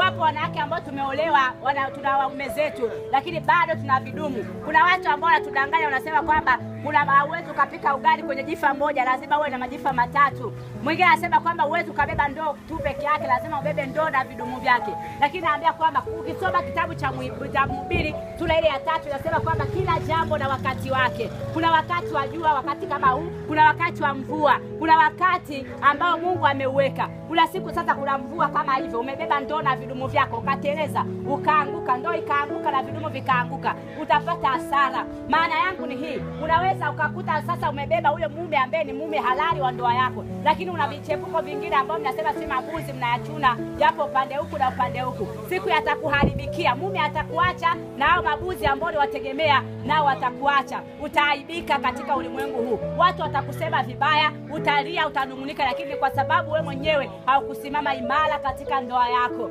Wapo wanawake ambao tumeolewa, tuna waume zetu, lakini bado tuna vidumu. Kuna watu ambao wanatudanganya, wanasema kwamba hauwezi ukapika ugali kwenye jifa moja, lazima uwe na majifa matatu. Mwingine anasema kwamba huwezi ukabeba ndoo tu peke yake, lazima ubebe ndoo na vidumu vyake. Lakini naambia kwamba ukisoma kitabu cha Mhubiri sura ile ya 3 inasema kwamba kila jambo na wakati wake. Kuna wakati wa jua, wakati kama huu, kuna wakati wa mvua, kuna wakati ambao Mungu ameuweka. Kuna siku sasa kuna mvua kama hivyo, umebeba ndoo na vidumu vyako, ukateleza, ukaanguka, ndoo ikaanguka na vidumu vikaanguka, utapata hasara. Maana yangu ni hii, unaweza ukakuta sasa umebeba huyo mume ambaye ni mume halali wa ndoa yako, lakini una vichepuko vingine ambao mnasema si mabuzi mnayachuna, yapo upande huku na upande huku. Siku yatakuharibikia, mume atakuacha na hao mabuzi ambao wategemea nao watakuacha. Utaaibika katika ulimwengu huu. Watu watakusema vibaya, utalia, utanungunika, lakini kwa sababu wewe mwenyewe haukusimama imara katika ndoa yako.